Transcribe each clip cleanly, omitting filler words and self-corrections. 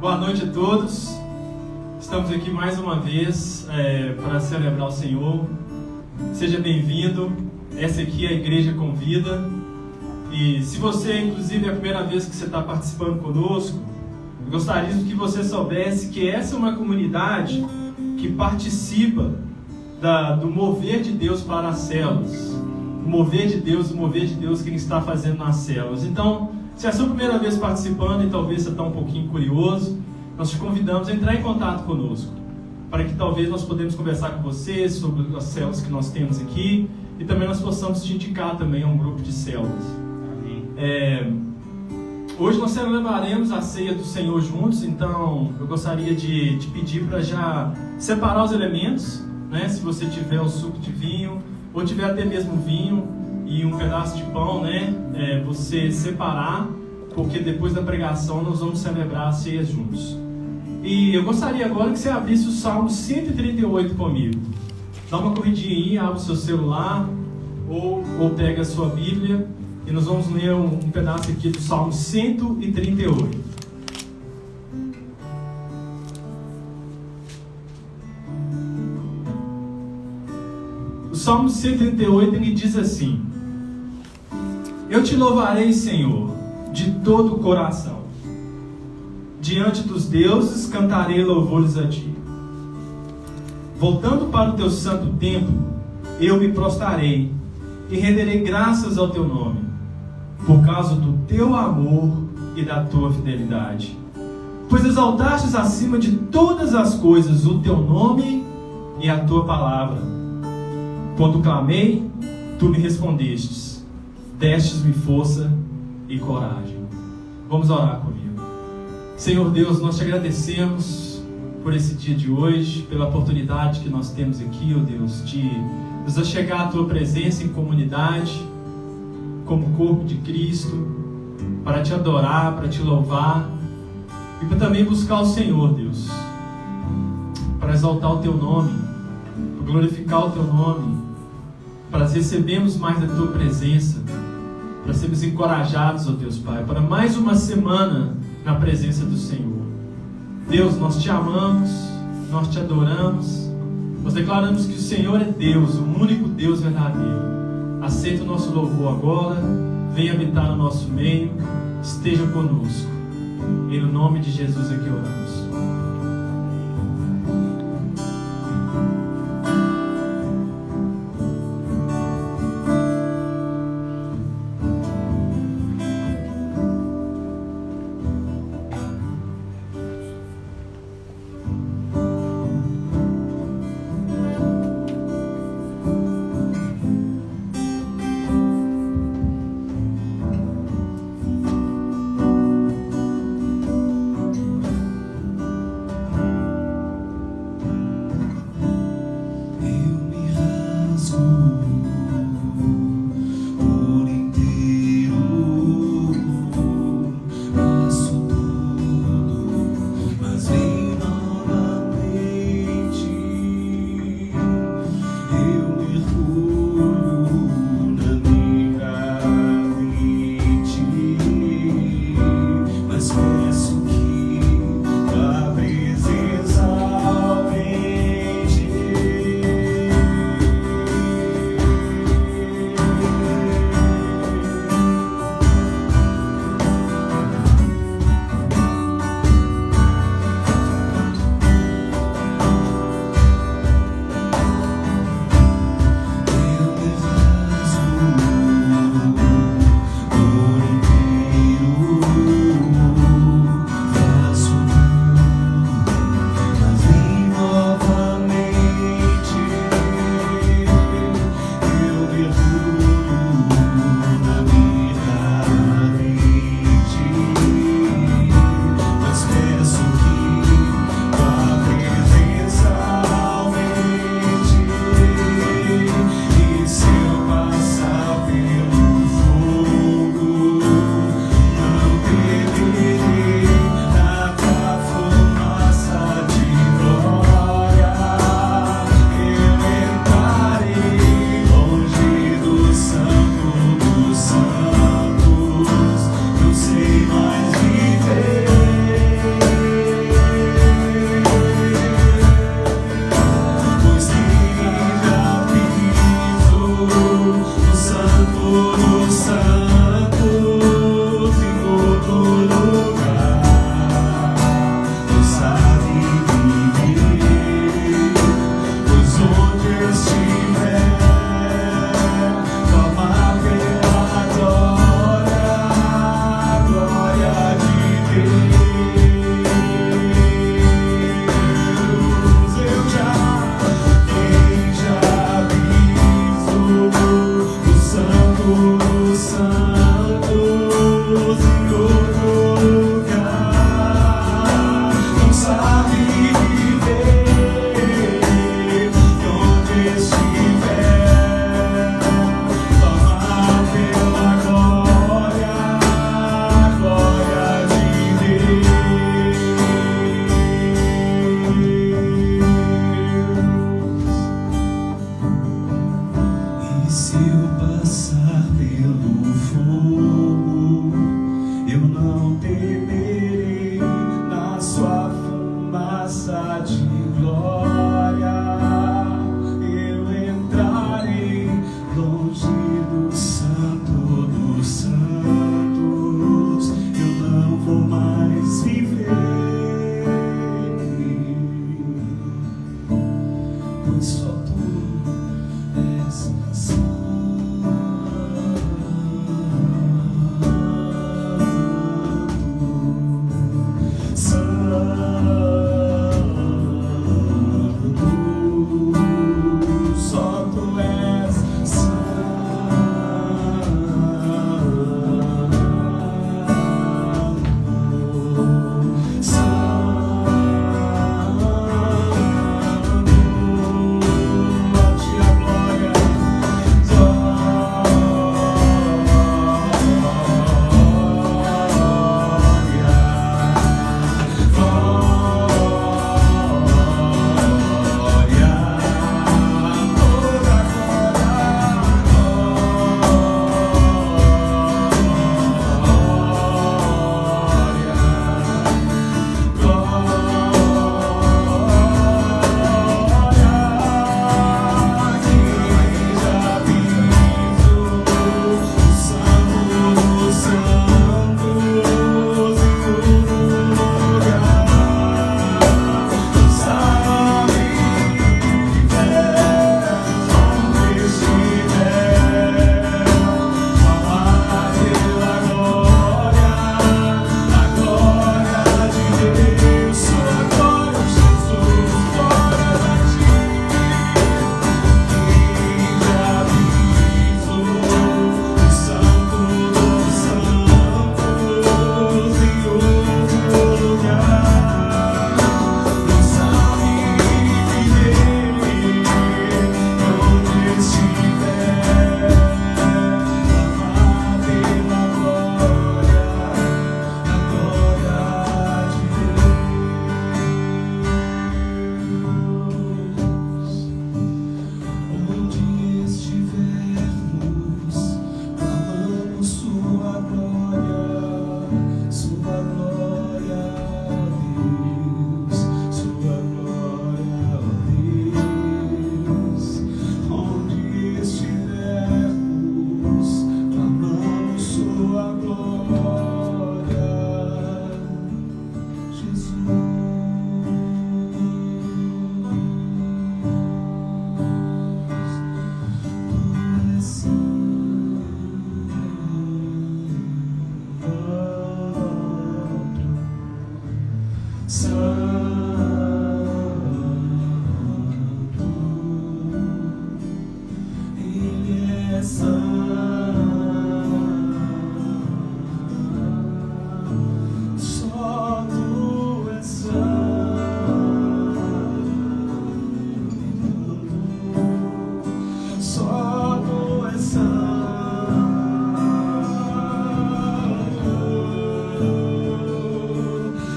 Boa noite a todos. Estamos aqui mais uma vez para celebrar o Senhor. Seja bem-vindo. Essa aqui é a Igreja Convida. E se você, inclusive, é a primeira vez que você está participando conosco, eu gostaria que você soubesse que essa é uma comunidade que participa do mover de Deus para as células. O mover de Deus que Ele está fazendo nas células. Então, se é a sua primeira vez participando e talvez você está um pouquinho curioso, nós te convidamos a entrar em contato conosco, para que talvez nós podemos conversar com você sobre as células que nós temos aqui e também nós possamos te indicar também a um grupo de células. Hoje nós celebraremos a ceia do Senhor juntos, então eu gostaria de te pedir para já separar os elementos, né? Se você tiver o suco de vinho, ou tiver até mesmo vinho e um pedaço de pão, né? Você separar, porque depois da pregação nós vamos celebrar a ceia juntos. E eu gostaria agora que você abrisse o Salmo 138 comigo. Dá uma corridinha aí, abre o seu celular ou pega a sua Bíblia e nós vamos ler um pedaço aqui do Salmo 138. O Salmo 138 ele diz assim: Eu te louvarei, Senhor, de todo o coração. Diante dos deuses cantarei louvores a ti. Voltando para o teu santo templo, eu me prostrarei e renderei graças ao teu nome, por causa do teu amor e da tua fidelidade. Pois exaltastes acima de todas as coisas o teu nome e a tua palavra. Quando clamei, tu me respondestes, destes-me força e coragem. Vamos orar comigo. Senhor Deus, nós te agradecemos por esse dia de hoje, pela oportunidade que nós temos aqui, ó Deus, de nos achegar à tua presença em comunidade, como corpo de Cristo, para te adorar, para te louvar e para também buscar o Senhor, Deus, para exaltar o teu nome, para glorificar o teu nome, para recebermos mais da tua presença, para sermos encorajados, ó Deus Pai, para mais uma semana na presença do Senhor. Deus, nós te amamos, nós te adoramos, nós declaramos que o Senhor é Deus, o único Deus verdadeiro. Aceita o nosso louvor agora, venha habitar no nosso meio, esteja conosco. Em nome de Jesus é que oramos.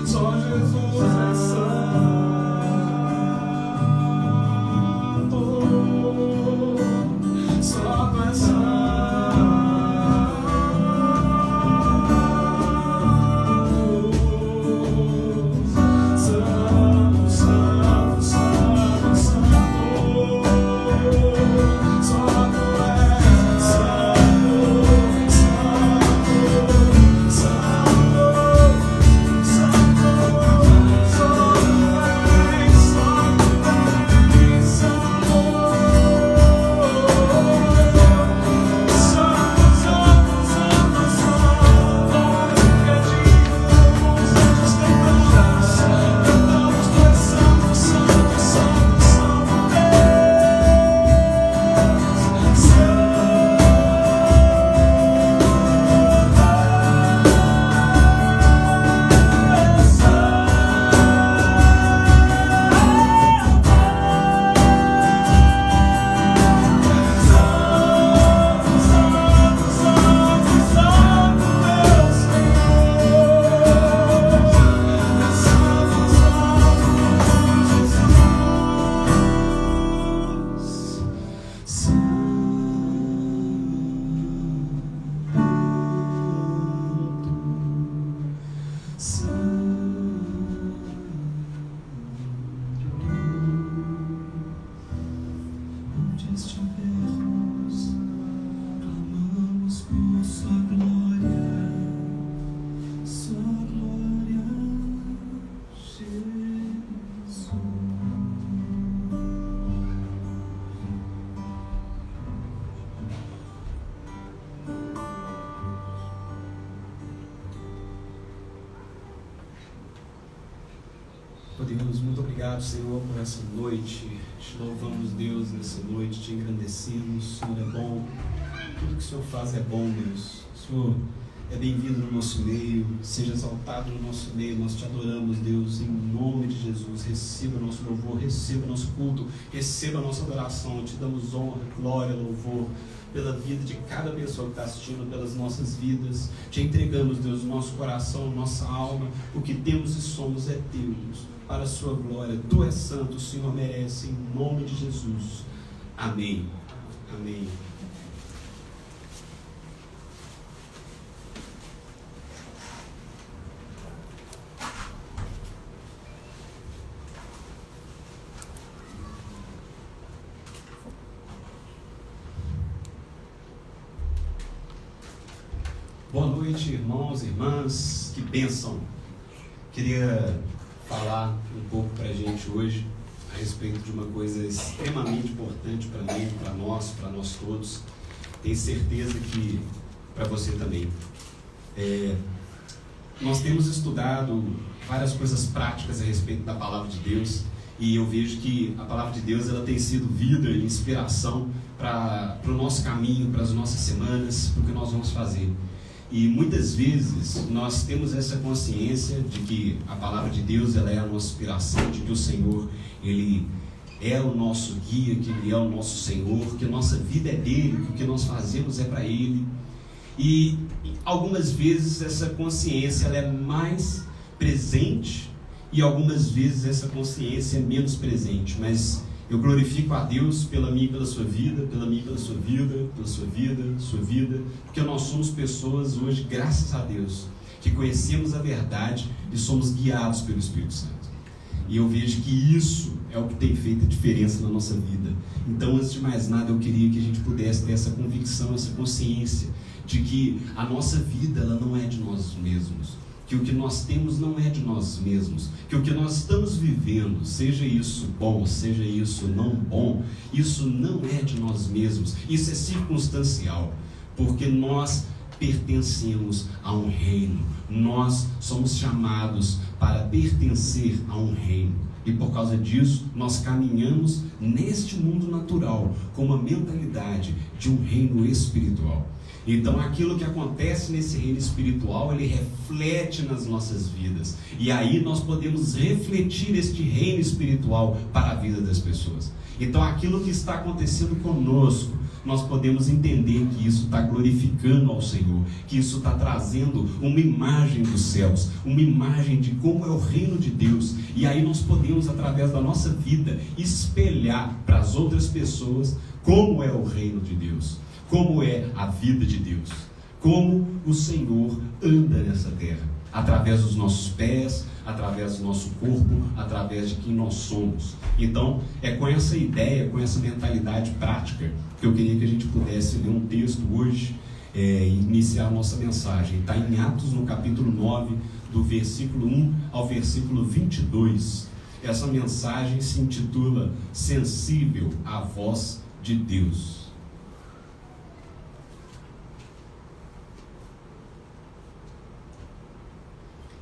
Só Jesus é Oh Deus, muito obrigado, Senhor, por essa noite. Te louvamos, Deus, nessa noite, te engrandecemos. O Senhor é bom, tudo que o Senhor faz é bom, Deus. O Senhor é bem-vindo no nosso meio, seja exaltado no nosso meio. Nós te adoramos, Deus, em nome de Jesus. Receba nosso louvor, receba nosso culto, receba a nossa adoração. Te damos honra, glória, louvor pela vida de cada pessoa que está assistindo, pelas nossas vidas. Te entregamos, Deus, o nosso coração, nossa alma, o que temos e somos é teu, Deus, para a sua glória. Tu és santo, o Senhor merece, em nome de Jesus. Amém. Amém. Boa noite, irmãos e irmãs, que bênção. Queria falar um pouco para a gente hoje a respeito de uma coisa extremamente importante para mim, para nós todos. Tenho certeza que para você também. Nós temos estudado várias coisas práticas a respeito da Palavra de Deus, e eu vejo que a Palavra de Deus ela tem sido vida e inspiração para o nosso caminho, para as nossas semanas, para o que nós vamos fazer. E muitas vezes nós temos essa consciência de que a Palavra de Deus ela é a nossa inspiração, de que o Senhor Ele é o nosso guia, que Ele é o nosso Senhor, que a nossa vida é dele, que o que nós fazemos é para Ele. E algumas vezes essa consciência ela é mais presente e algumas vezes essa consciência é menos presente, mas eu glorifico a Deus pela minha e pela sua vida, pela minha e pela sua vida, pela sua vida, porque nós somos pessoas hoje, graças a Deus, que conhecemos a verdade e somos guiados pelo Espírito Santo. E eu vejo que isso é o que tem feito a diferença na nossa vida. Então, antes de mais nada, eu queria que a gente pudesse ter essa convicção, essa consciência de que a nossa vida ela não é de nós mesmos, que o que nós temos não é de nós mesmos, que o que nós estamos vivendo, seja isso bom, seja isso não bom, isso não é de nós mesmos, isso é circunstancial, porque nós pertencemos a um reino, nós somos chamados para pertencer a um reino, e por causa disso nós caminhamos neste mundo natural com uma mentalidade de um reino espiritual. Então aquilo que acontece nesse reino espiritual, ele reflete nas nossas vidas. E aí nós podemos refletir este reino espiritual para a vida das pessoas. Então aquilo que está acontecendo conosco, nós podemos entender que isso está glorificando ao Senhor, que isso está trazendo uma imagem dos céus, uma imagem de como é o reino de Deus. E aí nós podemos, através da nossa vida, espelhar para as outras pessoas como é o reino de Deus, como é a vida de Deus, como o Senhor anda nessa terra, através dos nossos pés, através do nosso corpo, através de quem nós somos. Então, é com essa ideia, com essa mentalidade prática, que eu queria que a gente pudesse ler um texto hoje, e iniciar a nossa mensagem. Está em Atos, no capítulo 9, do versículo 1 ao versículo 22. Essa mensagem se intitula Sensível à Voz de Deus.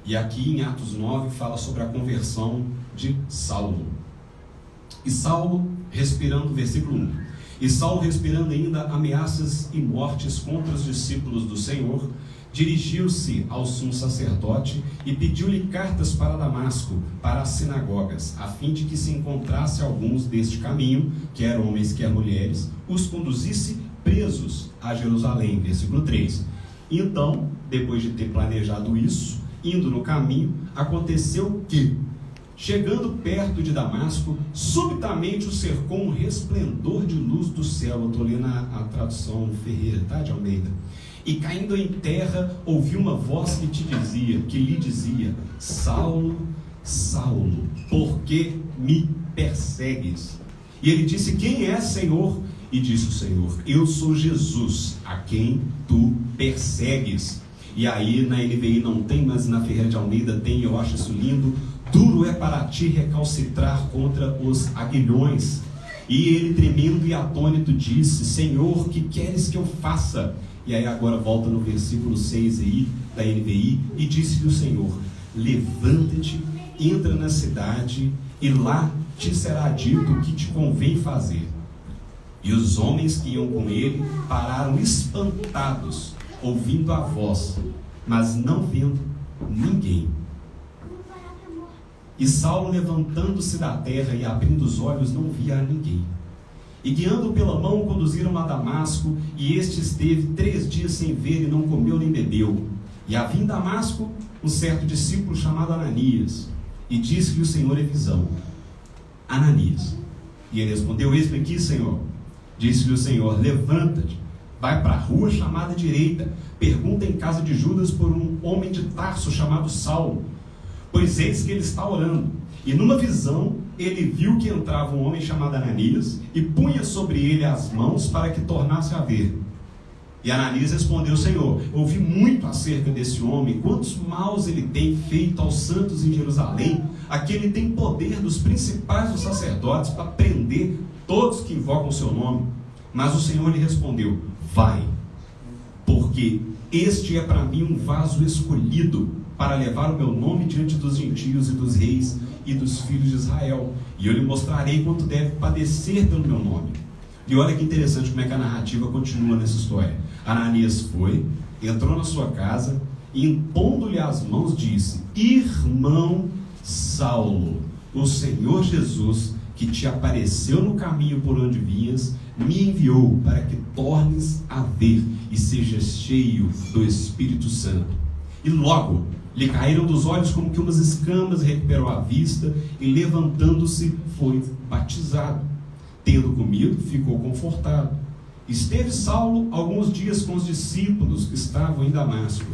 E aqui em Atos 9 fala sobre a conversão de Saulo. E Saulo respirando, versículo 1. E Saulo respirando ainda ameaças e mortes contra os discípulos do Senhor, dirigiu-se ao sumo sacerdote e pediu-lhe cartas para Damasco, para as sinagogas, a fim de que se encontrasse alguns deste caminho, quer homens, quer mulheres, os conduzisse presos a Jerusalém. Versículo 3. Então, depois de ter planejado isso, indo no caminho, aconteceu que, chegando perto de Damasco, subitamente o cercou um resplendor de luz do céu. Eu estou lendo a tradução Ferreira, tá, de Almeida. E caindo em terra, ouviu uma voz que lhe dizia: Saulo, Saulo, por que me persegues? E ele disse: quem é, Senhor? E disse o Senhor: eu sou Jesus, a quem tu persegues. E aí na NVI não tem, mas na Ferreira de Almeida tem, eu acho isso lindo. Duro é para ti recalcitrar contra os aguilhões. E ele, tremendo e atônito, disse: Senhor, que queres que eu faça? E aí agora volta no versículo 6 aí, da NVI, e disse-lhe o Senhor: levanta-te entra na cidade e lá te será dito o que te convém fazer. E os homens que iam com ele pararam espantados, ouvindo a voz, mas não vendo ninguém. E Saulo, levantando-se da terra e abrindo os olhos, não via a ninguém. E guiando pela mão, conduziram a Damasco, e este esteve 3 dias sem ver e não comeu nem bebeu. E havia em Damasco um certo discípulo chamado Ananias, e disse-lhe o Senhor em visão: Ananias. E ele respondeu: Eis-me aqui, Senhor. Disse-lhe o Senhor: levanta-te, vai para a rua chamada direita, pergunta em casa de Judas por um homem de Tarso chamado Saulo, pois eis que ele está orando. E numa visão ele viu que entrava um homem chamado Ananias e punha sobre ele as mãos para que tornasse a ver. E Ananias respondeu: Senhor, ouvi muito acerca desse homem, quantos maus ele tem feito aos santos em Jerusalém. Aqui ele tem poder dos principais dos sacerdotes para prender todos que invocam o seu nome. Mas o Senhor lhe respondeu: vai, porque este é para mim um vaso escolhido para levar o meu nome diante dos gentios e dos reis e dos filhos de Israel, e eu lhe mostrarei quanto deve padecer pelo meu nome. E olha que interessante como é que a narrativa continua nessa história. Ananias foi, entrou na sua casa e, impondo-lhe as mãos, disse: Irmão Saulo, o Senhor Jesus, que te apareceu no caminho por onde vinhas, me enviou para que tornes a ver e sejas cheio do Espírito Santo. E logo lhe caíram dos olhos como que umas escamas, recuperou a vista e, levantando-se, foi batizado. Tendo comido, ficou confortado. Esteve Saulo alguns dias com os discípulos que estavam em Damasco,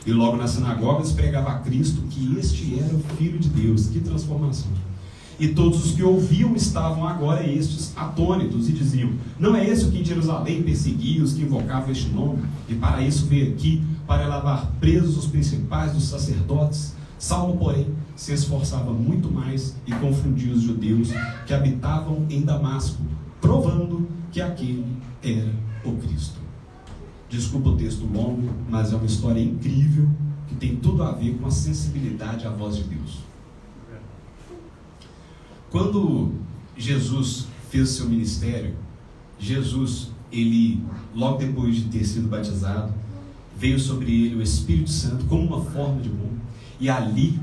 e logo nas sinagogas pregava a Cristo que este era o Filho de Deus. Que transformação! E todos os que ouviam estavam agora estes atônitos e diziam: não é esse o que em Jerusalém perseguia os que invocavam este nome? E para isso veio aqui, para levar presos os principais dos sacerdotes. Saulo, porém, se esforçava muito mais e confundia os judeus que habitavam em Damasco, provando que aquele era o Cristo. Desculpa o texto longo, mas é uma história incrível que tem tudo a ver com a sensibilidade à voz de Deus. Quando Jesus fez o seu ministério, Jesus, ele, logo depois de ter sido batizado, veio sobre ele o Espírito Santo como uma forma de bom. E ali,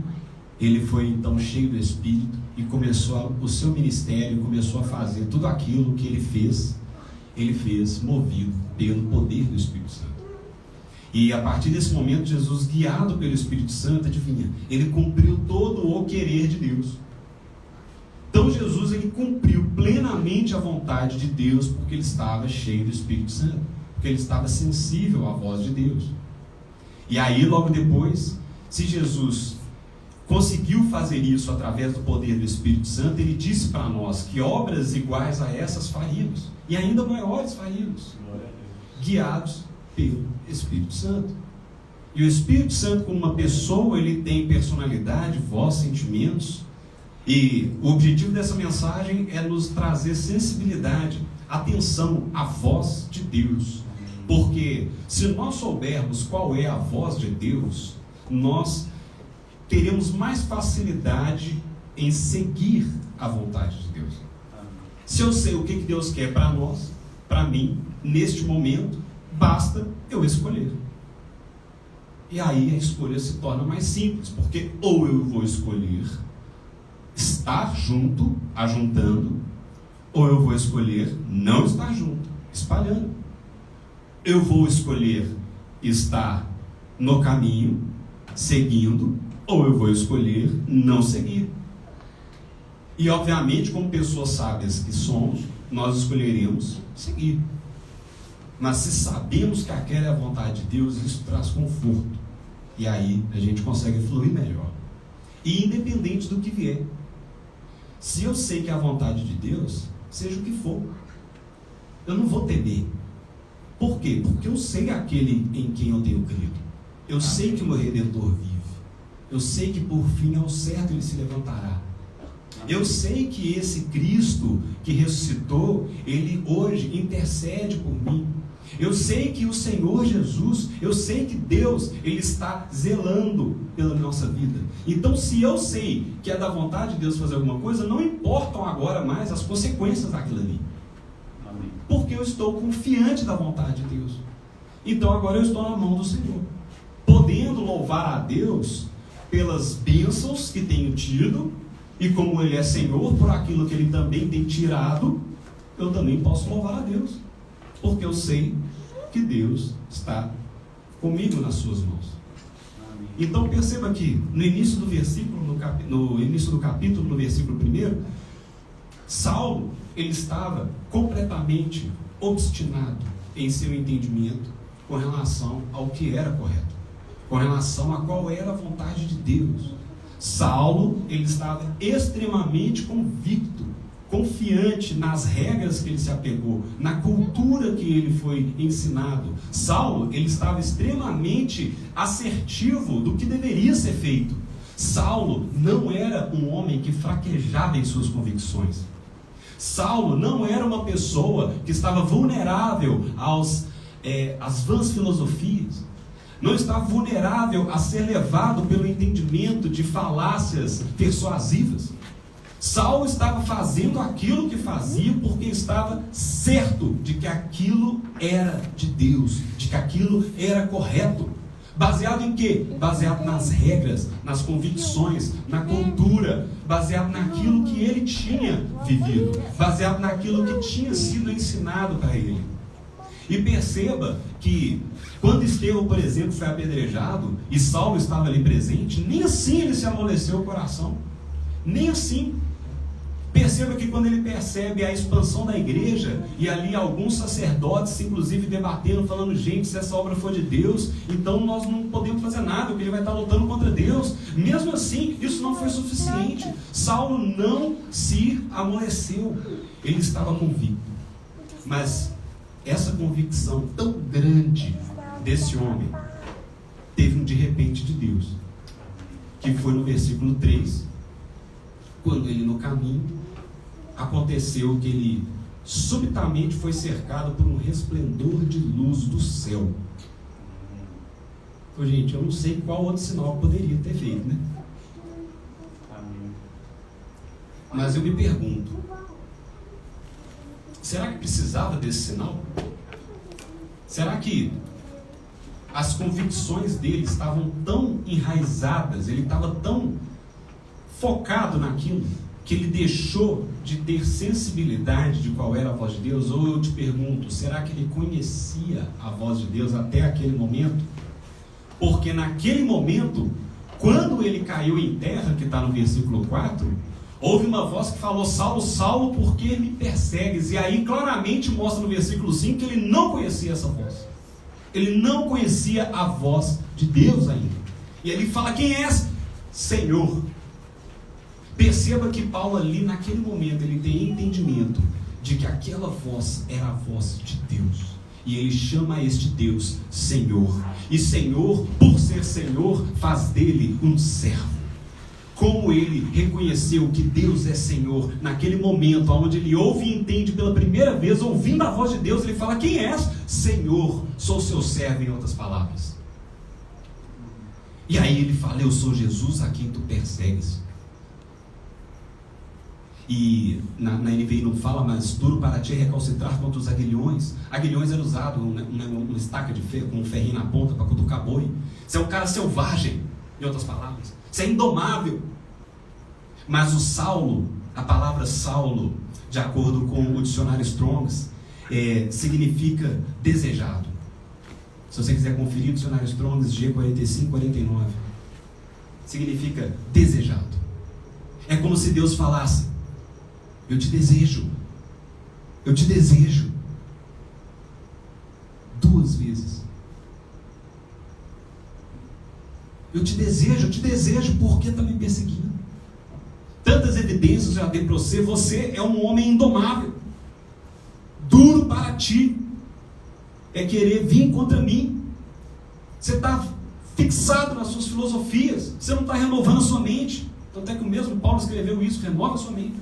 ele foi então cheio do Espírito e começou o seu ministério, começou a fazer tudo aquilo que ele fez movido pelo poder do Espírito Santo. E a partir desse momento, Jesus, guiado pelo Espírito Santo, adivinha, ele cumpriu todo o querer de Deus. Então Jesus, ele cumpriu plenamente a vontade de Deus, porque ele estava cheio do Espírito Santo, porque ele estava sensível à voz de Deus. E aí, logo depois, se Jesus conseguiu fazer isso através do poder do Espírito Santo, ele disse para nós que obras iguais a essas faríamos, e ainda maiores faríamos, guiados pelo Espírito Santo. E o Espírito Santo, como uma pessoa, ele tem personalidade, voz, sentimentos, e o objetivo dessa mensagem é nos trazer sensibilidade, atenção à voz de Deus, porque se nós soubermos qual é a voz de Deus, nós teremos mais facilidade em seguir a vontade de Deus. Se eu sei o que Deus quer para nós, para mim, neste momento, basta eu escolher. E aí a escolha se torna mais simples, porque ou eu vou escolher estar junto, ajuntando, ou eu vou escolher não estar junto, espalhando. Eu vou escolher estar no caminho, seguindo, ou eu vou escolher não seguir. E obviamente, como pessoas sábias que somos, nós escolheremos seguir. Mas se sabemos que aquela é a vontade de Deus, isso traz conforto. E aí a gente consegue fluir melhor. E independente do que vier. Se eu sei que é a vontade de Deus, seja o que for, eu não vou temer. Por quê? Porque eu sei aquele em quem eu tenho crido. Eu sei que o meu Redentor vive. Eu sei que por fim ao certo ele se levantará. Eu sei que esse Cristo que ressuscitou, ele hoje intercede por mim. Eu sei que o Senhor Jesus, eu sei que Deus, Ele está zelando pela nossa vida. Então, se eu sei que é da vontade de Deus fazer alguma coisa, não importam agora mais as consequências daquilo ali. Amém. Porque eu estou confiante da vontade de Deus. Então, agora eu estou na mão do Senhor, podendo louvar a Deus pelas bênçãos que tenho tido, e como Ele é Senhor por aquilo que Ele também tem tirado, eu também posso louvar a Deus, porque eu sei que Deus está comigo nas suas mãos. Amém. Então perceba que no início do versículo, no início do capítulo, no versículo 1, Saulo, ele estava completamente obstinado em seu entendimento com relação ao que era correto, com relação a qual era a vontade de Deus. Saulo, ele estava extremamente convicto, confiante nas regras que ele se apegou, na cultura que ele foi ensinado. Saulo, ele estava extremamente assertivo do que deveria ser feito. Saulo não era um homem que fraquejava em suas convicções. Saulo não era uma pessoa que estava vulnerável às vãs filosofias. Não estava vulnerável a ser levado pelo entendimento de falácias persuasivas. Saulo estava fazendo aquilo que fazia porque estava certo de que aquilo era de Deus, de que aquilo era correto. Baseado em quê? Baseado nas regras, nas convicções, na cultura, baseado naquilo que ele tinha vivido, baseado naquilo que tinha sido ensinado para ele. E perceba que quando Estevão, por exemplo, foi apedrejado e Saulo estava ali presente, nem assim ele se amoleceu o coração, nem assim. Perceba que quando ele percebe a expansão da igreja, e ali alguns sacerdotes, inclusive debatendo, falando, gente, se essa obra for de Deus, então nós não podemos fazer nada, porque ele vai estar lutando contra Deus. Mesmo assim, isso não foi suficiente. Saulo não se amoleceu, ele estava convicto. Mas essa convicção tão grande desse homem teve um de repente de Deus, que foi no versículo 3, quando ele no caminho, aconteceu que ele subitamente foi cercado por um resplendor de luz do céu. Então, gente, eu não sei qual outro sinal poderia ter feito, né? Mas eu me pergunto, será que precisava desse sinal? Será que as convicções dele estavam tão enraizadas, ele estava tão focado naquilo, que ele deixou de ter sensibilidade de qual era a voz de Deus? Ou eu te pergunto, será que ele conhecia a voz de Deus até aquele momento? Porque naquele momento, quando ele caiu em terra, que está no versículo 4, houve uma voz que falou, Saulo, Saulo, por que me persegues? E aí claramente mostra no versículo 5 que ele não conhecia essa voz. Ele não conhecia a voz de Deus ainda. E ele fala, quem és? Senhor. Perceba que Paulo ali naquele momento, ele tem entendimento de que aquela voz era a voz de Deus. E ele chama este Deus Senhor. E Senhor, por ser Senhor, faz dele um servo. Como ele reconheceu que Deus é Senhor, naquele momento onde ele ouve e entende pela primeira vez, ouvindo a voz de Deus, ele fala, quem és? Senhor, sou seu servo, em outras palavras. E aí ele fala, eu sou Jesus a quem tu persegues. E na NVI não fala, mas duro para ti recalcitrar contra os aguilhões. Aguilhões era usado, uma estaca de ferro com um ferrinho na ponta para cutucar boi. Você é um cara selvagem, em outras palavras. Você é indomável. Mas o Saulo, a palavra Saulo, de acordo com o dicionário Strongs, significa desejado. Se você quiser conferir o dicionário Strongs G4549, significa desejado. É como se Deus falasse, eu te desejo. Eu te desejo. 2 vezes. Eu te desejo, por que está me perseguindo? Tantas evidências já dei para você, você é um homem indomável. Duro para ti é querer vir contra mim. Você está fixado nas suas filosofias, você não está renovando a sua mente. Tanto é que o mesmo Paulo escreveu isso, renova a sua mente.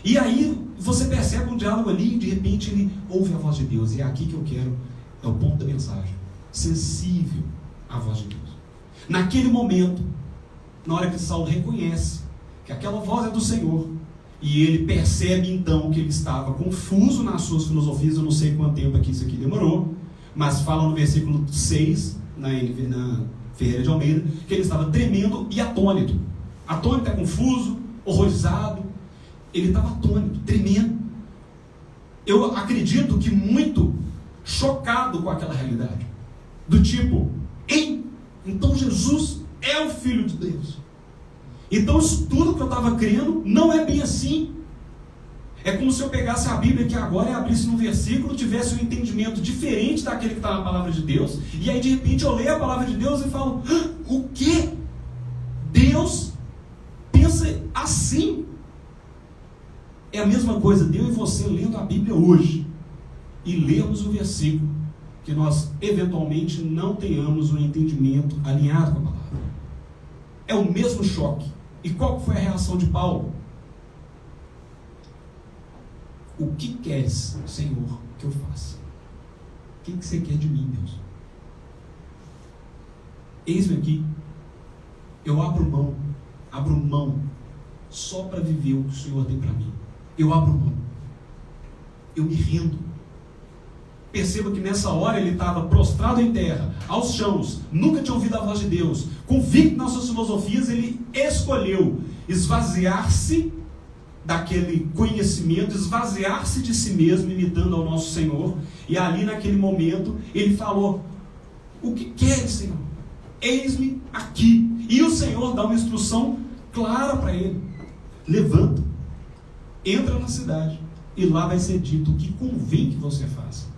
E aí você percebe um diálogo ali, e de repente ele ouve a voz de Deus. E é aqui que eu quero, é o ponto da mensagem. Sensível à voz de Deus. Naquele momento, na hora que Saulo reconhece que aquela voz é do Senhor, e ele percebe então que ele estava confuso nas suas filosofias. Eu não sei quanto tempo aqui isso aqui demorou, mas fala no versículo 6, na Ferreira de Almeida, que ele estava tremendo e atônito. Atônito é confuso, horrorizado. Ele estava atônito, tremendo. Eu acredito que muito chocado com aquela realidade. Do tipo, ei, então Jesus é o Filho de Deus. Então isso tudo que eu estava crendo não é bem assim. É como se eu pegasse a Bíblia aqui agora e abrisse num versículo, tivesse um entendimento diferente daquele que está na palavra de Deus, e aí de repente eu leio a palavra de Deus e falo, o quê? Deus pensa assim? É a mesma coisa, eu e você lendo a Bíblia hoje, e lermos o versículo, que nós eventualmente não tenhamos um entendimento alinhado com a palavra. É o mesmo choque. E qual foi a reação de Paulo? O que queres, Senhor, que eu faça? O que você quer de mim, Deus? Eis-me aqui. Eu abro mão, só para viver o que o Senhor tem para mim. Eu abro mão. Eu me rendo. Perceba que nessa hora ele estava prostrado em terra, aos chãos, nunca tinha ouvido a voz de Deus, convicto nas suas filosofias. Ele escolheu esvaziar-se daquele conhecimento, esvaziar-se de si mesmo, imitando ao nosso Senhor. E ali naquele momento ele falou, o que queres, Senhor? Eis-me aqui. E o Senhor dá uma instrução clara para ele, levanta, entra na cidade, e lá vai ser dito o que convém que você faça.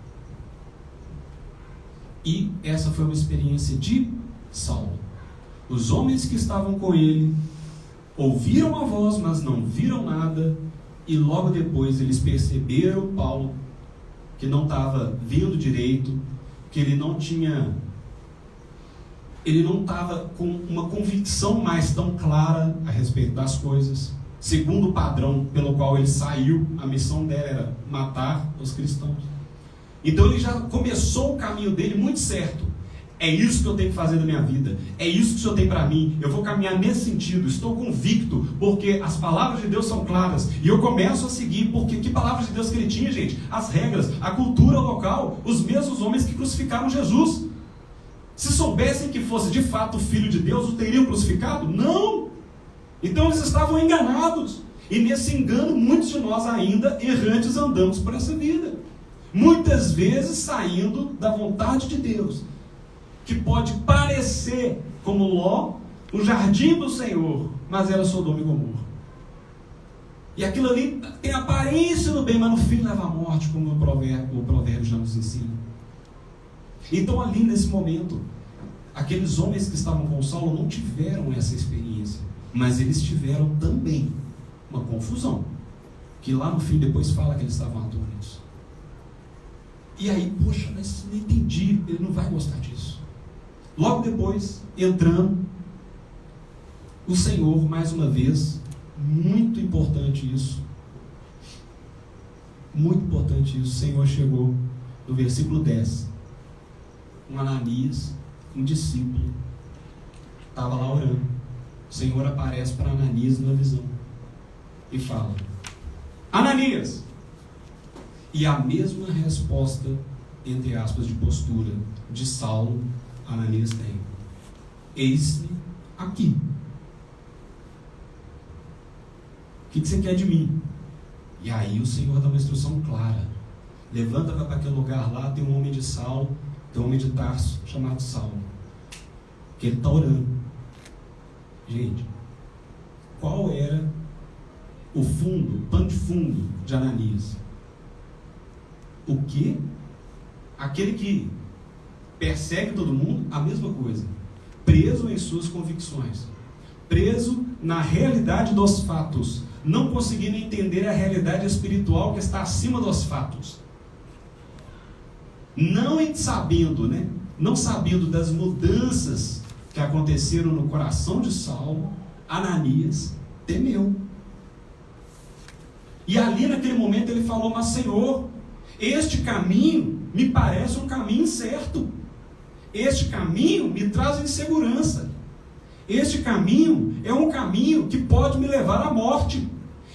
E essa foi uma experiência de Saulo. Os homens que estavam com ele ouviram a voz, mas não viram nada, e logo depois eles perceberam Paulo, que não estava vendo direito, que ele não estava com uma convicção mais tão clara a respeito das coisas, segundo o padrão pelo qual ele saiu. A missão dele era matar os cristãos. Então ele já começou o caminho dele muito certo. É isso que eu tenho que fazer da minha vida. É isso que o Senhor tem para mim. Eu vou caminhar nesse sentido. Estou convicto, porque as palavras de Deus são claras. E eu começo a seguir, porque que palavras de Deus que ele tinha, gente? As regras, a cultura local, os mesmos homens que crucificaram Jesus. Se soubessem que fosse de fato o Filho de Deus, o teriam crucificado? Não! Então eles estavam enganados. E nesse engano, muitos de nós ainda errantes andamos por essa vida. Muitas vezes saindo da vontade de Deus, que pode parecer como Ló, o jardim do Senhor, mas era Sodoma e Gomorra. E aquilo ali tem aparência do bem, mas no fim leva à morte, como o provérbio já nos ensina. Então ali nesse momento, aqueles homens que estavam com Saulo não tiveram essa experiência, mas eles tiveram também uma confusão, que lá no fim depois fala que eles estavam atônitos. E aí, poxa, mas não entendi, ele não vai gostar disso. Logo depois, entrando, o Senhor, mais uma vez, muito importante isso, o Senhor chegou no versículo 10, um Ananias, um discípulo, estava lá orando. O Senhor aparece para Ananias numa visão e fala, Ananias! E a mesma resposta, entre aspas, de postura de Saulo, Ananias tem. Eis-me aqui. O que você quer de mim? E aí o Senhor dá uma instrução clara. Levanta, vai para aquele lugar lá, tem um homem de Saulo, tem um homem de Tarso, chamado Saulo, que ele está orando. Gente, qual era o fundo, o pano de fundo de Ananias? O quê? Aquele que persegue todo mundo, a mesma coisa. Preso em suas convicções. Preso na realidade dos fatos. Não conseguindo entender a realidade espiritual que está acima dos fatos. Não sabendo, Não sabendo das mudanças que aconteceram no coração de Saulo, Ananias temeu. E ali naquele momento ele falou: mas Senhor, este caminho me parece um caminho certo. Este caminho me traz insegurança. Este caminho é um caminho que pode me levar à morte.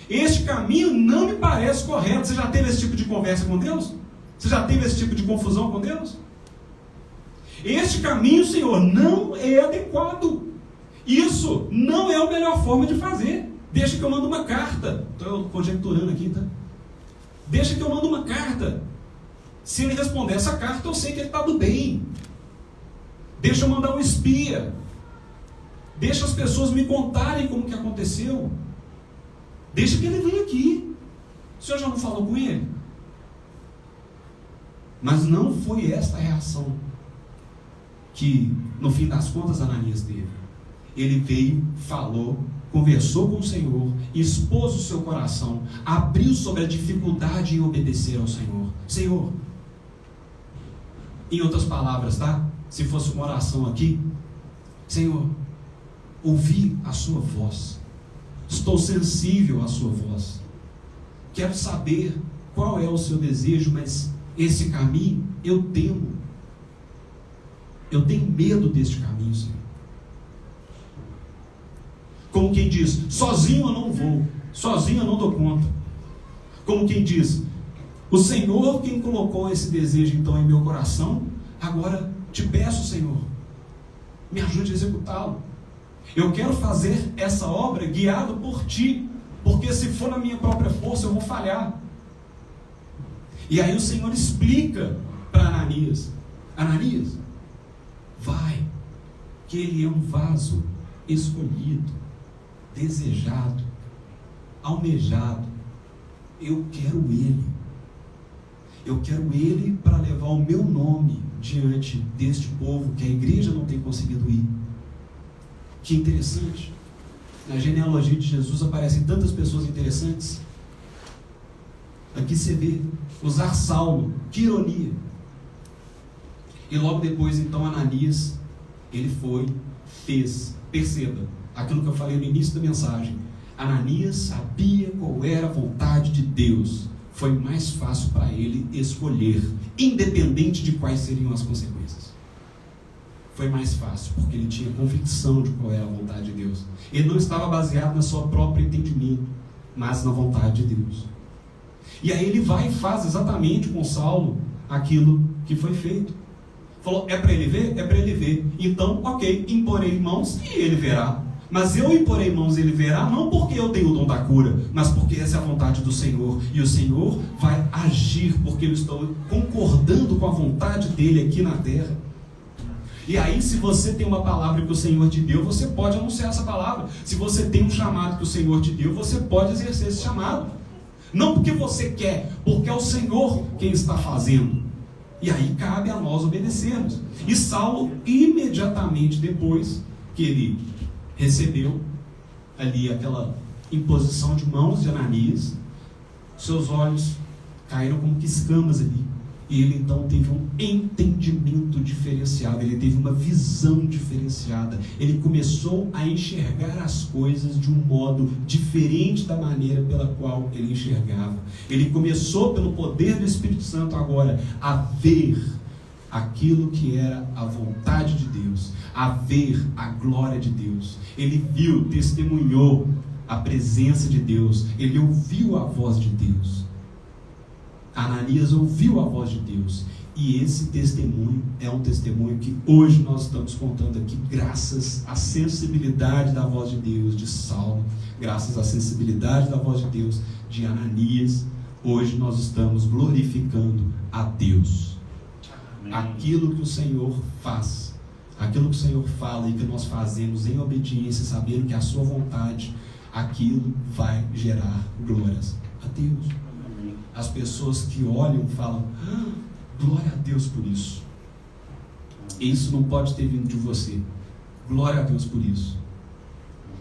Este caminho não me parece correto. Você já teve esse tipo de conversa com Deus? Você já teve esse tipo de confusão com Deus? Este caminho, Senhor, não é adequado. Isso não é a melhor forma de fazer. Deixa que eu mando uma carta. Estou conjecturando aqui, tá? Deixa que eu mando uma carta. Se ele responder essa carta, eu sei que ele está do bem. Deixa eu mandar um espia. Deixa as pessoas me contarem como que aconteceu. Deixa que ele venha aqui. O senhor já não falou com ele? Mas não foi esta a reação que, no fim das contas, Ananias teve. Ele veio, falou, conversou com o Senhor, expôs o seu coração, abriu sobre a dificuldade em obedecer ao Senhor. Senhor, em outras palavras, tá? Se fosse uma oração aqui: Senhor, ouvi a sua voz, estou sensível à sua voz, quero saber qual é o seu desejo, mas esse caminho eu temo, eu tenho medo deste caminho, Senhor. Como quem diz: sozinho eu não vou, sozinho eu não dou conta. Como quem diz: o Senhor quem colocou esse desejo então em meu coração, agora te peço, Senhor, me ajude a executá-lo. Eu quero fazer essa obra guiado por Ti, porque se for na minha própria força eu vou falhar. E aí o Senhor explica para Ananias: Ananias, vai, que ele é um vaso escolhido, desejado, almejado. Eu quero ele. Eu quero ele para levar o meu nome diante deste povo que a igreja não tem conseguido ir. Que interessante. Na genealogia de Jesus aparecem tantas pessoas interessantes. Aqui você vê usar Saulo, que ironia. E logo depois então Ananias, ele foi, fez. Perceba, aquilo que eu falei no início da mensagem: Ananias sabia qual era a vontade de Deus. Foi mais fácil para ele escolher, independente de quais seriam as consequências. Foi mais fácil, porque ele tinha convicção de qual era a vontade de Deus. Ele não estava baseado na sua própria entendimento, mas na vontade de Deus. E aí ele vai e faz exatamente com Saulo aquilo que foi feito. Falou: é para ele ver? É para ele ver. Então, ok, imporei mãos e ele verá. Mas eu imporei mãos e ele verá, não porque eu tenho o dom da cura, mas porque essa é a vontade do Senhor. E o Senhor vai agir, porque eu estou concordando com a vontade dele aqui na terra. E aí, se você tem uma palavra que o Senhor te deu, você pode anunciar essa palavra. Se você tem um chamado que o Senhor te deu, você pode exercer esse chamado. Não porque você quer, porque é o Senhor quem está fazendo. E aí cabe a nós obedecermos. E Saulo, imediatamente depois que ele recebeu ali aquela imposição de mãos de Ananias, seus olhos caíram como que escamas ali. E ele então teve um entendimento diferenciado, ele teve uma visão diferenciada. Ele começou a enxergar as coisas de um modo diferente da maneira pela qual ele enxergava. Ele começou, pelo poder do Espírito Santo agora, a ver aquilo que era a vontade de Deus, a ver a glória de Deus. Ele viu, testemunhou a presença de Deus, ele ouviu a voz de Deus. Ananias ouviu a voz de Deus, e esse testemunho é um testemunho que hoje nós estamos contando aqui, graças à sensibilidade da voz de Deus de Saulo, graças à sensibilidade da voz de Deus de Ananias. Hoje nós estamos glorificando a Deus. Amém. Aquilo que o Senhor faz, aquilo que o Senhor fala e que nós fazemos em obediência, sabendo que é a sua vontade, aquilo vai gerar glórias a Deus. As pessoas que olham falam: glória a Deus por isso. Isso não pode ter vindo de você. Glória a Deus por isso.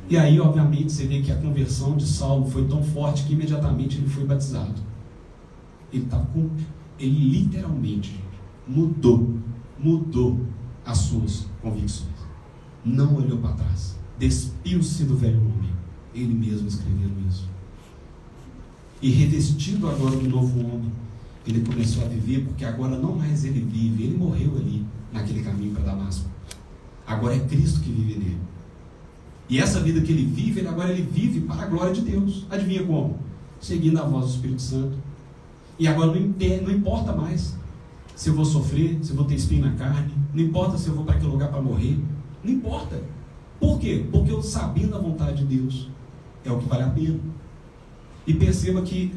E aí, obviamente, você vê que a conversão de Saulo foi tão forte que imediatamente ele foi batizado. Ele literalmente mudou as suas convicções. Não olhou para trás. Despiu-se do velho homem. Ele mesmo escreveu isso. E revestido agora do novo homem, ele começou a viver, porque agora não mais ele vive, ele morreu ali, naquele caminho para Damasco. Agora é Cristo que vive nele. E essa vida que ele vive, agora ele vive para a glória de Deus. Adivinha como? Seguindo a voz do Espírito Santo. E agora não importa mais se eu vou sofrer, se eu vou ter espinho na carne, não importa se eu vou para aquele lugar para morrer, não importa. Por quê? Porque eu sabendo a vontade de Deus é o que vale a pena. E perceba que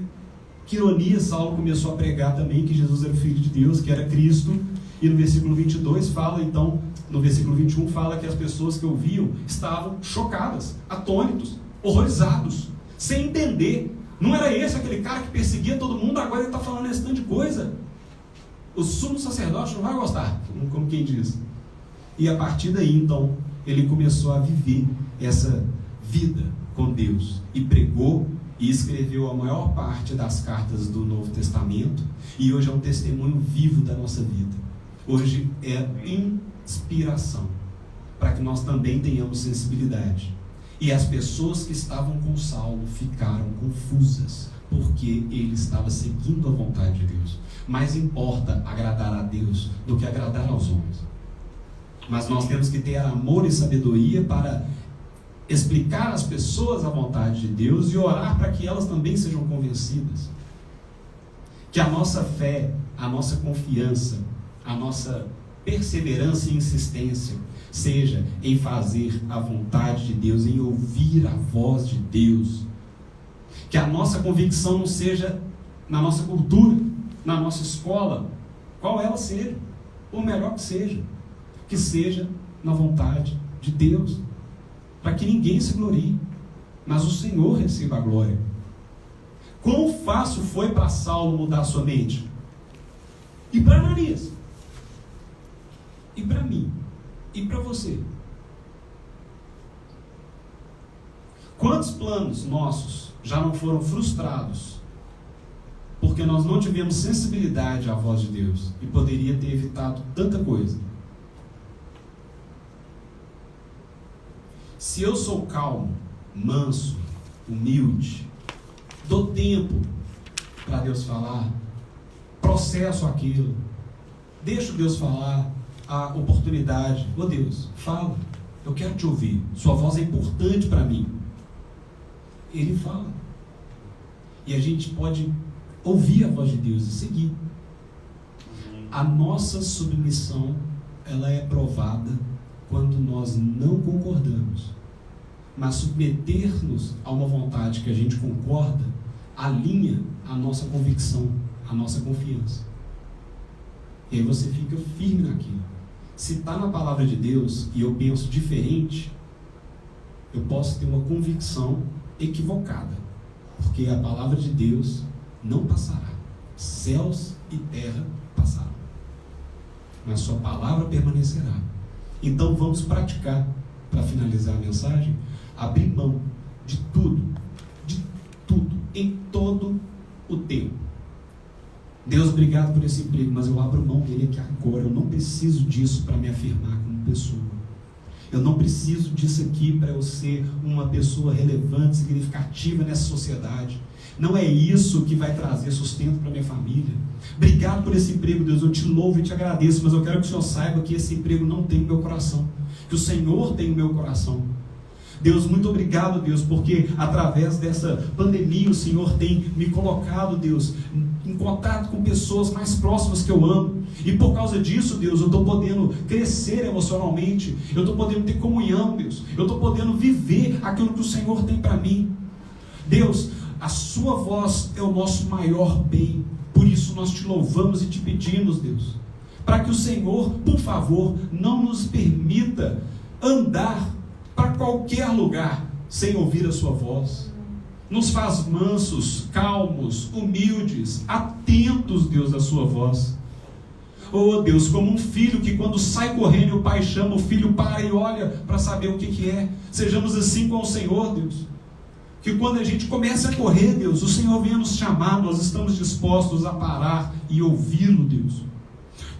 ironia, Saulo começou a pregar também que Jesus era o Filho de Deus, que era Cristo, e no versículo 22 fala, então, no versículo 21 fala que as pessoas que ouviam estavam chocadas, atônitos, horrorizados, sem entender. Não era esse aquele cara que perseguia todo mundo, agora ele está falando esse tanto de coisa. O sumo sacerdote não vai gostar, como quem diz. E a partir daí, então, ele começou a viver essa vida com Deus, e pregou e escreveu a maior parte das cartas do Novo Testamento, e hoje é um testemunho vivo da nossa vida. Hoje é inspiração, para que nós também tenhamos sensibilidade. E as pessoas que estavam com Saulo ficaram confusas, porque ele estava seguindo a vontade de Deus. Mais importa agradar a Deus do que agradar aos homens. Mas nós temos que ter amor e sabedoria para explicar às pessoas a vontade de Deus e orar para que elas também sejam convencidas. Que a nossa fé, a nossa confiança, a nossa perseverança e insistência seja em fazer a vontade de Deus, em ouvir a voz de Deus. Que a nossa convicção não seja na nossa cultura, na nossa escola, qual ela seja, ou melhor que seja na vontade de Deus, para que ninguém se glorie, mas o Senhor receba a glória. Quão fácil foi para Saulo mudar sua mente? E para Ananias? E para mim? E para você? Quantos planos nossos já não foram frustrados porque nós não tivemos sensibilidade à voz de Deus e poderia ter evitado tanta coisa? Se eu sou calmo, manso, humilde, dou tempo para Deus falar, processo aquilo, deixo Deus falar, a oportunidade, Deus, fala, eu quero te ouvir, sua voz é importante para mim. Ele fala, e a gente pode ouvir a voz de Deus e seguir. A nossa submissão, ela é provada quando nós não concordamos, mas submeter-nos a uma vontade que a gente concorda alinha a nossa convicção, a nossa confiança, e aí você fica firme naquilo. Se está na palavra de Deus e eu penso diferente, eu posso ter uma convicção equivocada, porque a palavra de Deus não passará, céus e terra passarão, mas sua palavra permanecerá. Então vamos praticar, para finalizar a mensagem, abrir mão de tudo, em todo o tempo. Deus, obrigado por esse emprego, mas eu abro mão dele aqui agora. Eu não preciso disso para me afirmar como pessoa. Eu não preciso disso aqui para eu ser uma pessoa relevante, significativa nessa sociedade. Não é isso que vai trazer sustento para minha família. Obrigado por esse emprego, Deus, eu te louvo e te agradeço, mas eu quero que o Senhor saiba que esse emprego não tem o meu coração, que o Senhor tem o meu coração. Deus, muito obrigado, Deus, porque através dessa pandemia o Senhor tem me colocado, Deus, em contato com pessoas mais próximas que eu amo, e por causa disso, Deus, eu estou podendo crescer emocionalmente, eu estou podendo ter comunhão, Deus, eu estou podendo viver aquilo que o Senhor tem para mim. Deus, a sua voz é o nosso maior bem, por isso nós te louvamos e te pedimos, Deus, para que o Senhor, por favor, não nos permita andar para qualquer lugar sem ouvir a sua voz. Nos faz mansos, calmos, humildes, atentos, Deus, à sua voz. Oh Deus, como um filho que quando sai correndo o pai chama, o filho para e olha para saber o que é. Sejamos assim com o Senhor, Deus, que quando a gente começa a correr, Deus, o Senhor venha nos chamar, nós estamos dispostos a parar e ouvi-lo, Deus.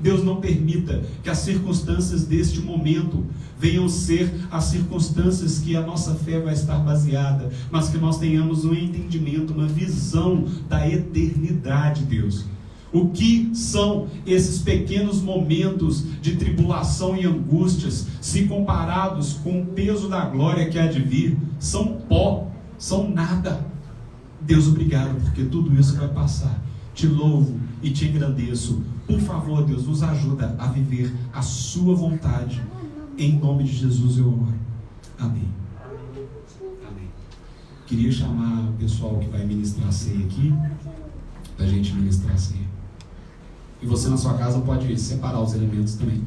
Deus, não permita que as circunstâncias deste momento venham ser as circunstâncias que a nossa fé vai estar baseada, mas que nós tenhamos um entendimento, uma visão da eternidade, Deus. O que são esses pequenos momentos de tribulação e angústias, se comparados com o peso da glória que há de vir? São pó, são nada. Deus, obrigado, porque tudo isso vai passar. Te louvo e te engrandeço. Por favor, Deus, nos ajuda a viver a sua vontade. Em nome de Jesus eu oro. Amém. Amém. Queria chamar o pessoal que vai ministrar a ceia aqui, para a gente ministrar a ceia. E você na sua casa pode separar os elementos também.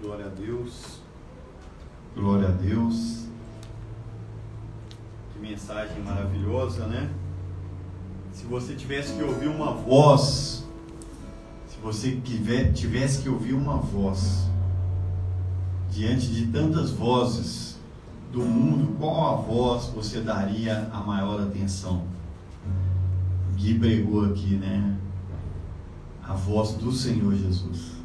Glória a Deus. Glória a Deus. Que mensagem maravilhosa, né? Se você tivesse que ouvir uma voz, se você tivesse que ouvir uma voz diante de tantas vozes do mundo, qual a voz você daria a maior atenção? Gui pregou aqui, né? A voz do Senhor Jesus.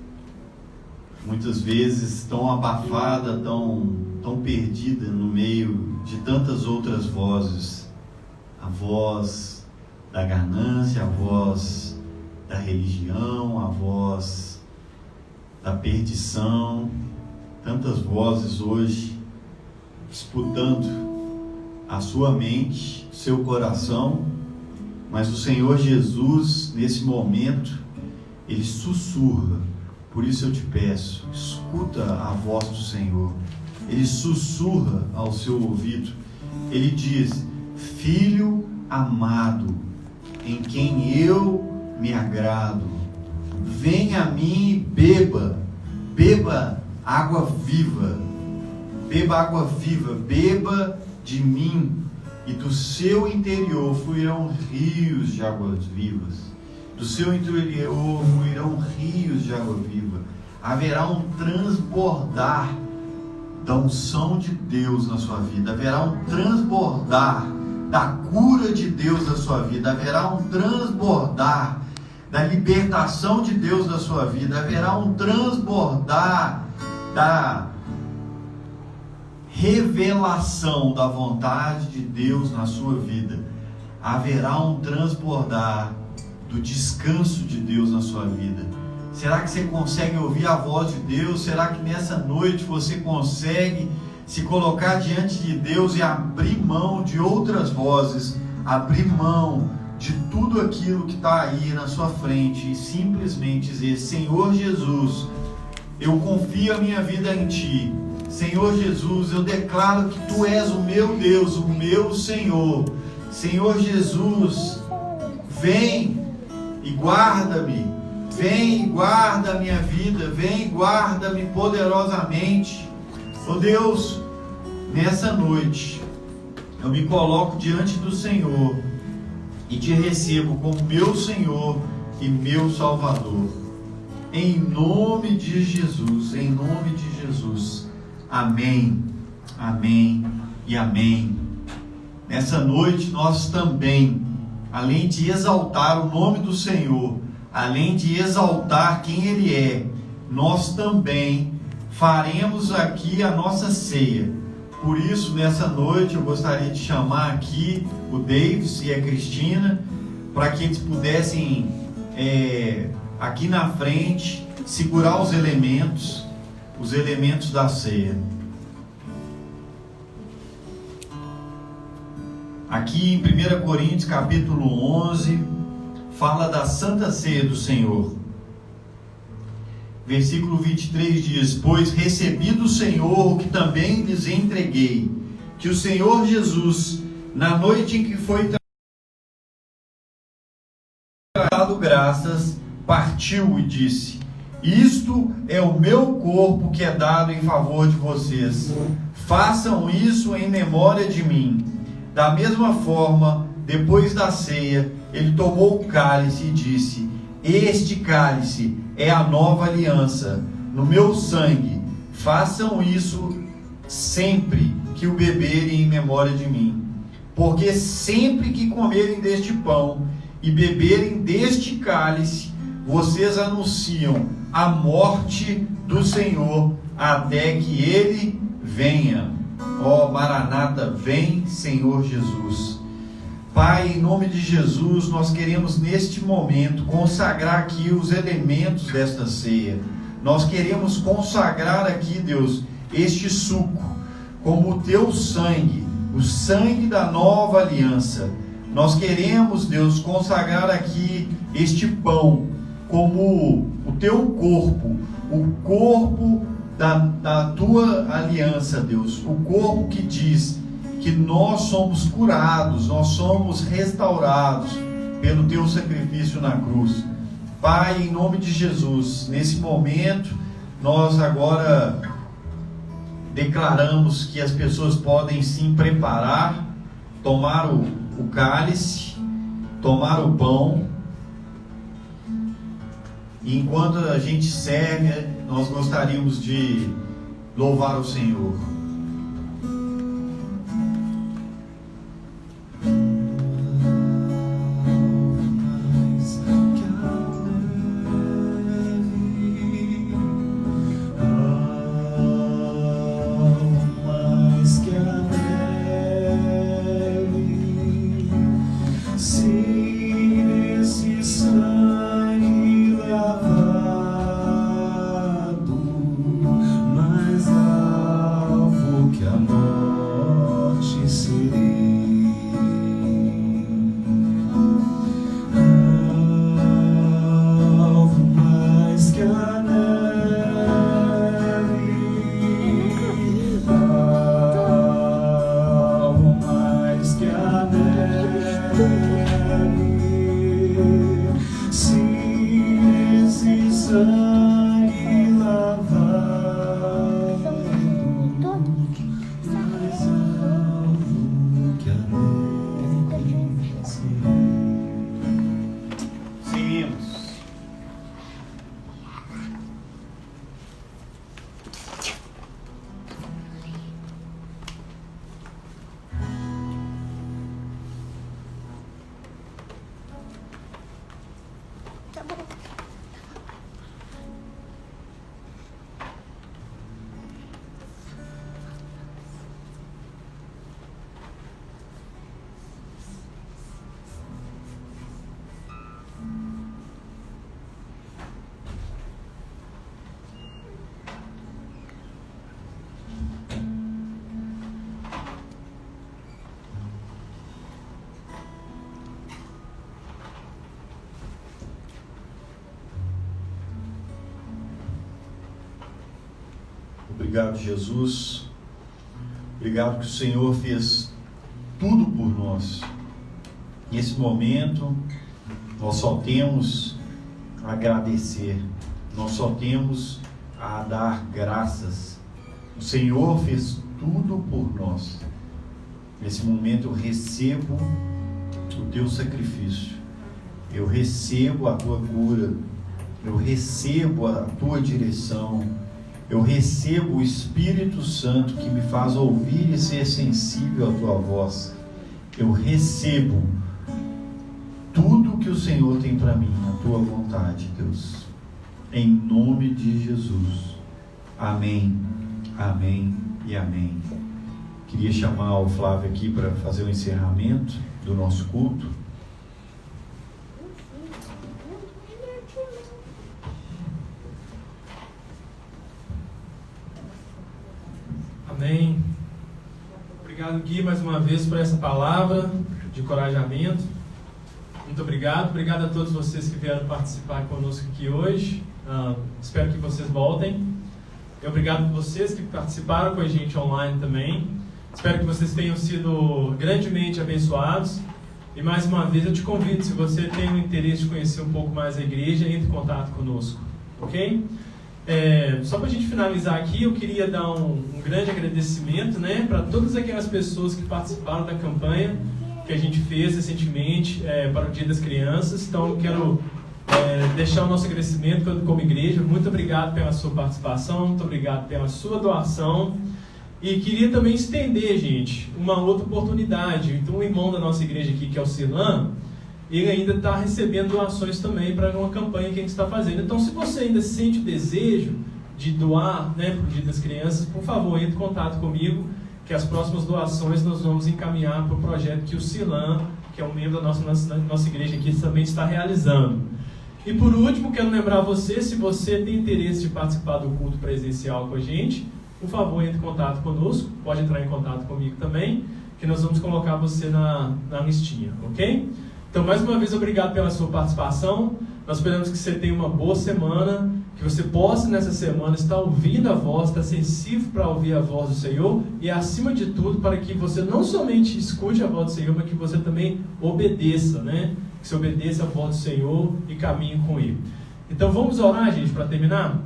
Muitas vezes tão abafada, tão perdida no meio de tantas outras vozes. A voz da ganância, a voz da religião, a voz da perdição. Tantas vozes hoje disputando a sua mente, seu coração. Mas o Senhor Jesus, nesse momento, Ele sussurra. Por isso eu te peço, escuta a voz do Senhor. Ele sussurra ao seu ouvido. Ele diz: Filho amado, em quem eu me agrado, venha a mim e beba. Beba água viva. Beba água viva. Beba de mim. E do seu interior fluirão rios de águas vivas. Do seu interior fluirão rios de água viva. Haverá um transbordar da unção de Deus na sua vida. Haverá um transbordar da cura de Deus na sua vida. Haverá um transbordar da libertação de Deus na sua vida. Haverá um transbordar da revelação da vontade de Deus na sua vida. Haverá um transbordar do descanso de Deus na sua vida. Será que você consegue ouvir a voz de Deus? Será que nessa noite você consegue se colocar diante de Deus e abrir mão de outras vozes, abrir mão de tudo aquilo que está aí na sua frente e simplesmente dizer: Senhor Jesus, eu confio a minha vida em Ti. Senhor Jesus, eu declaro que Tu és o meu Deus, o meu Senhor. Senhor Jesus, vem e guarda-me, vem e guarda a minha vida, vem e guarda-me poderosamente. Oh Deus, nessa noite, eu me coloco diante do Senhor e Te recebo como meu Senhor e meu Salvador. Em nome de Jesus, em nome de Jesus. Amém, amém e amém. Nessa noite nós também, além de exaltar o nome do Senhor, além de exaltar quem Ele é, nós também faremos aqui a nossa ceia. Por isso, nessa noite, eu gostaria de chamar aqui o Davis e a Cristina, para que eles pudessem, aqui na frente, segurar os elementos da ceia. Aqui em 1 Coríntios capítulo 11, fala da Santa Ceia do Senhor. Versículo 23 diz: Pois recebi do Senhor o que também lhes entreguei, que o Senhor Jesus, na noite em que foi dado graças, partiu e disse: Isto é o meu corpo que é dado em favor de vocês. Façam isso em memória de mim. Da mesma forma, depois da ceia, ele tomou o cálice e disse: este cálice é a nova aliança no meu sangue. Façam isso sempre que o beberem em memória de mim. Porque sempre que comerem deste pão e beberem deste cálice, vocês anunciam a morte do Senhor até que ele venha. Ó Maranata, vem, Senhor Jesus. Pai, em nome de Jesus, nós queremos neste momento consagrar aqui os elementos desta ceia. Nós queremos consagrar aqui, Deus, este suco como o teu sangue, o sangue da nova aliança. Nós queremos, Deus, consagrar aqui este pão como o teu corpo, o corpo da tua aliança, Deus, o corpo que diz que nós somos curados, nós somos restaurados pelo teu sacrifício na cruz. Pai, em nome de Jesus, nesse momento, nós agora declaramos que as pessoas podem sim preparar, tomar o cálice, tomar o pão. E enquanto a gente serve, nós gostaríamos de louvar o Senhor. Obrigado, Jesus. Obrigado que o Senhor fez tudo por nós. Nesse momento, nós só temos a agradecer. Nós só temos a dar graças. O Senhor fez tudo por nós. Nesse momento eu recebo o teu sacrifício. Eu recebo a tua cura. Eu recebo a tua direção. Eu recebo o Espírito Santo que me faz ouvir e ser sensível à tua voz. Eu recebo tudo que o Senhor tem para mim, a tua vontade, Deus. Em nome de Jesus. Amém, amém e amém. Queria chamar o Flávio aqui para fazer o encerramento do nosso culto. Amém. Obrigado, Gui, mais uma vez por essa palavra de encorajamento. Muito obrigado. Obrigado a todos vocês que vieram participar conosco aqui hoje. Espero que vocês voltem. E obrigado por vocês que participaram com a gente online também. Espero que vocês tenham sido grandemente abençoados. E mais uma vez eu te convido, se você tem o interesse de conhecer um pouco mais a igreja, entre em contato conosco. Ok? Só para a gente finalizar aqui, eu queria dar um grande agradecimento, né, para todas aquelas pessoas que participaram da campanha que a gente fez recentemente para o Dia das Crianças. Então, eu quero deixar o nosso agradecimento como igreja. Muito obrigado pela sua participação, muito obrigado pela sua doação. E queria também estender, gente, uma outra oportunidade. Então, o irmão da nossa igreja aqui, que é o Silan, ele ainda está recebendo doações também para uma campanha que a gente está fazendo. Então, se você ainda sente o desejo de doar, né, para o Dia das Crianças, por favor, entre em contato comigo, que as próximas doações nós vamos encaminhar para o projeto que o Silan, que é um membro da nossa igreja aqui, também está realizando. E por último, quero lembrar você, se você tem interesse de participar do culto presencial com a gente, por favor, entre em contato conosco, pode entrar em contato comigo também, que nós vamos colocar você na listinha, ok? Então, mais uma vez, obrigado pela sua participação. Nós esperamos que você tenha uma boa semana, que você possa, nessa semana, estar ouvindo a voz, estar sensível para ouvir a voz do Senhor e, acima de tudo, para que você não somente escute a voz do Senhor, mas que você também obedeça, né? Que você obedeça a voz do Senhor e caminhe com Ele. Então, vamos orar, gente, para terminar?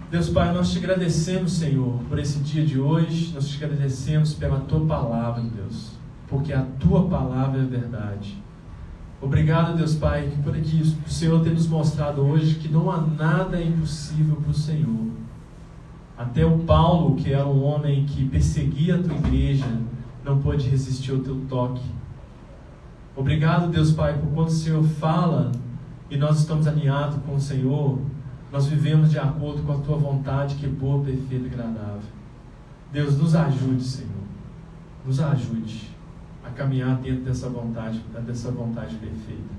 Deus Pai, nós te agradecemos, Senhor, por esse dia de hoje. Nós te agradecemos pela Tua palavra, Deus, porque a Tua palavra é verdade. Obrigado, Deus Pai, por aqui o Senhor ter nos mostrado hoje que não há nada impossível para o Senhor. Até o Paulo, que era um homem que perseguia a Tua igreja, não pôde resistir ao Teu toque. Obrigado, Deus Pai, por quando o Senhor fala e nós estamos alinhados com o Senhor, nós vivemos de acordo com a Tua vontade, que é boa, perfeita e agradável. Deus, nos ajude, Senhor. Nos ajude a caminhar dentro dessa vontade perfeita.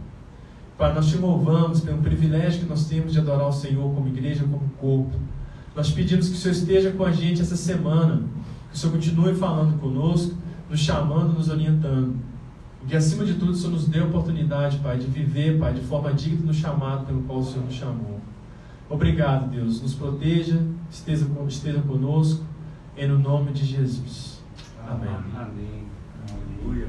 Pai, nós te louvamos pelo privilégio que nós temos de adorar o Senhor como igreja, como corpo. Nós pedimos que o Senhor esteja com a gente essa semana, que o Senhor continue falando conosco, nos chamando, nos orientando. E que, acima de tudo, o Senhor nos dê a oportunidade, Pai, de viver, Pai, de forma digna no chamado pelo qual o Senhor nos chamou. Obrigado, Deus. Nos proteja, esteja conosco, em nome de Jesus. Amém. Amém. Aleluia.